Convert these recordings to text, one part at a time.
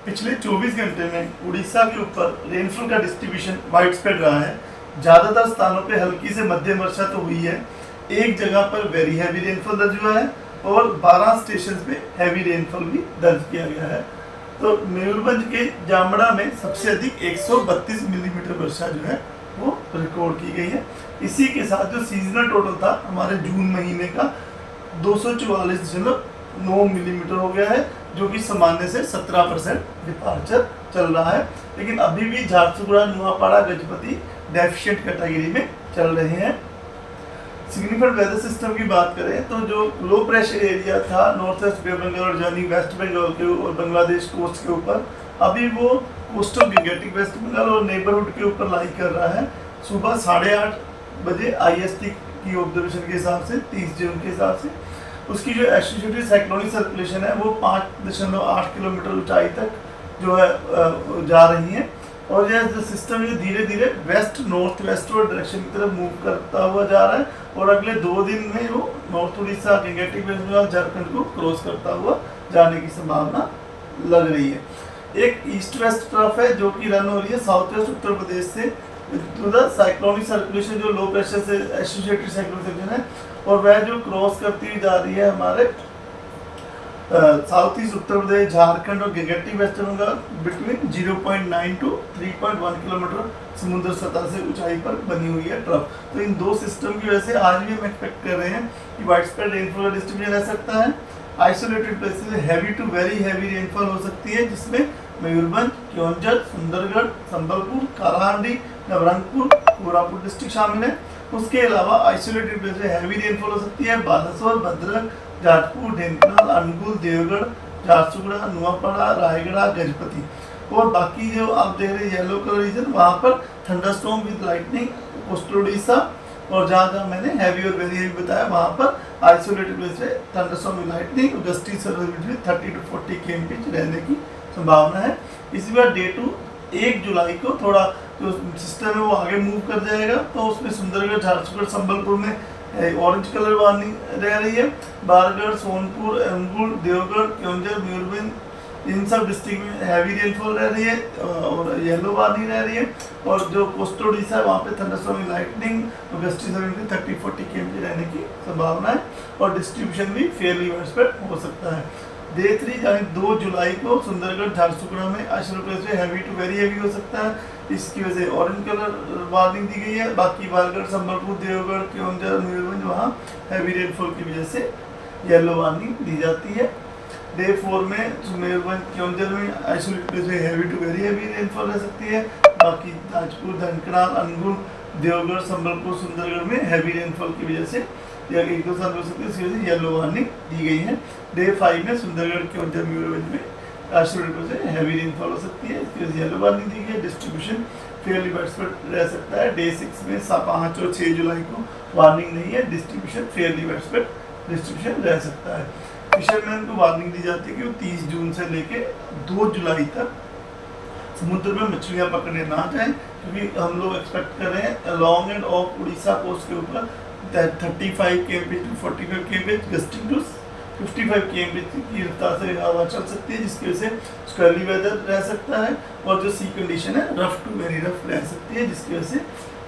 पिछले 24 घंटे में उड़ीसा के ऊपर रेनफॉल का डिस्ट्रीब्यूशन वाइड स्प्रेड रहा है। ज़्यादातर स्थानों पे हल्की से मध्यम वर्षा तो हुई है, एक जगह पर वेरी हैवी रेनफॉल दर्ज हुआ है और 12 स्टेशन पे हैवी रेनफॉल भी दर्ज किया गया है। तो मयूरभंज के जामड़ा में सबसे अधिक 132 मिलीमीटर वर्षा जो है वो रिकॉर्ड की गई है। इसी के साथ जो सीजनल टोटल था हमारे जून महीने का 244.9 मिलीमीटर हो गया है, जो कि सामान्य से 17% डिपार्चर चल रहा है। लेकिन अभी भी झारसुगुड़ा, नुआपाड़ा, गजपति डेफिशिएंट कैटेगरी में चल रहे हैं। सिग्निफिकेंट वेदर सिस्टम की बात करें तो जो लो प्रेशर एरिया था नॉर्थ वेस्ट बे बंगाल और जानी वेस्ट बंगाल के और बांग्लादेश कोस्ट के ऊपर, अभी वो कोस्टल गिगेटिक वेस्ट बंगाल और नेबरहुड के ऊपर लाई कर रहा है। सुबह 8:30 बजे IST की ऑब्जर्वेशन के हिसाब से 30 जून के हिसाब से उसकी जो एसोसिएटेड साइक्लोनिक सर्कुलेशन है वो 5.8 किलोमीटर ऊंचाई तक जो है जा रही है। और यह जो सिस्टम ये धीरे धीरे वेस्ट नॉर्थ वेस्टवर्ड डायरेक्शन की तरफ मूव करता हुआ जा रहा है और अगले 2 दिन में वो नॉर्थ उड़ीसा, गिगेटिक वेस्ट बंगाल, झारखंड को क्रॉस करता हुआ जाने की संभावना लग रही है। एक ईस्ट वेस्ट तरफ है जो कि रन हो रही है साउथ वेस्ट उत्तर प्रदेश से टू द साइक्लोनिक सर्कुलेशन, जो लो प्रेशर से एसोसिएटेड साइक्लोनिक सर्कुलेशन है, और वह जो क्रॉस करती हुई जा रही है हमारे साउथ ईस्ट उत्तर प्रदेश, झारखंड और Gangetic West Bengal between 0.9 to 3.1 kilometre समुद्र सतह से ऊंचाई पर बनी हुई है ट्रफ। तो इन 2 सिस्टम की वजह से आज भी हम एक्सपेक्ट कर रहे हैं कि वाइड स्प्रेड रेनफॉल डिस्ट्रीब्यूशन रह सकता है। आइसोलेटेड प्लेसेस में heavy to very heavy rainfall हो सकती है, जिसमें मयूरभंज, केओंझर, सुंदरगढ़, संबलपुर, कालाहांडी, नवरंगपुर, कोरापुट डिस्ट्रिक्ट शामिल है। उसके अलावा आइसोलेटेड प्लेस में हैवी रेनफॉल हो सकती है बालासोर, भद्रक, जाजपुर, ढेंकनाल, अनुगुल, देवगढ़, झारसुगुड़ा, नुआपाड़ा, रायगढ़, गजपति। और बाकी जो आप देख रहे हैं येलो कलर रीजन, वहाँ पर thunderstorm with lightning, coastal Orissa, और जहाँ मैंने हैवी और वेरी हैवी बताया वहाँ पर आइसोलेटेड प्लेस में thunderstorm with lightning, gusty surface between 30 to 40 km रहने की संभावना है। इसी बार डे टू 1 जुलाई को थोड़ा जो सिस्टम है वो आगे मूव कर जाएगा, तो उसमें सुंदरगढ़, झारसुगुड़ा, संबलपुर में ऑरेंज कलर वार्निंग रह रही है। बारगढ़, सोनपुर, अनुगुल, देवगढ़, केओंझर, मयूरभंज, इन सब डिस्ट्रिक्ट में हैवी रेनफॉल रह रही है और येलो वार्निंग रह रही है। और जो कोस्टल उड़ीसा है वहाँ पे थंडरस्टॉर्म लाइटनिंग और गस्टी सर्विस 30-40 km रहने की संभावना है और डिस्ट्रीब्यूशन भी फेयरली वाइडस्प्रेड हो सकता है। डे 3 यानी 2 जुलाई को सुंदरगढ़, झारसुगुड़ा में आइसोलेटेड प्लेस में हैवी टू वेरी हैवी हो सकता है। इसकी वजह से ऑरेंज कलर वार्निंग दी गई है। बाकी बारगढ़, संबलपुर, देवगढ़, केओंझर, मयूरभंज वहाँ हैवी रेनफॉल की वजह से येलो वार्निंग दी जाती है। डे 4 में मयूरभंज, केओंझर में आइसोलेटेड प्लेस में heavy to very heavy rainfall रह सकती है। बाकी ताजपुर, ढेंकनाल, अनुगुल, देवगढ़, संबलपुर, सुंदरगढ़ में हैवी रेनफॉल की वजह से या 1-2 साल हो सकती है, इसकी वजह से येलो वार्निंग दी गई है। डे 5 में सुंदरगढ़, केओंझर, मयूरभंज में आइसोलेटेड से हैवी रेनफॉल हो सकती है, इसकी वजह से येलो वार्निंग दी गई है। डिस्ट्रीब्यूशन फेयरली वाइडस्प्रेड रह सकता है। डे 6 में 5 और 6 जुलाई को वार्निंग नहीं है, डिस्ट्रीब्यूशन फेयरली वाइडस्प्रेड डिस्ट्रीब्यूशन रह सकता है। फिशरमैन को वार्निंग दी जाती है कि वो 30 जून से लेके 2 जुलाई तक समुद्र में मछलियाँ पकड़ने ना जाएं, क्योंकि हम लोग एक्सपेक्ट कर रहे हैं along and off Orissa coast के ऊपर 35 km to 45 km gusting to 55 km की रफ्तार से हवा चल सकती है, जिसकी वजह से स्क्वेली वेदर रह सकता है और जो सी कंडीशन है रफ टू वेरी रफ रह सकती है, जिसकी वजह से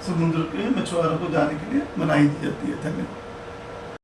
समुद्र के मछुआरों को जाने के लिए मनाही दी जाती है। धन्यवाद।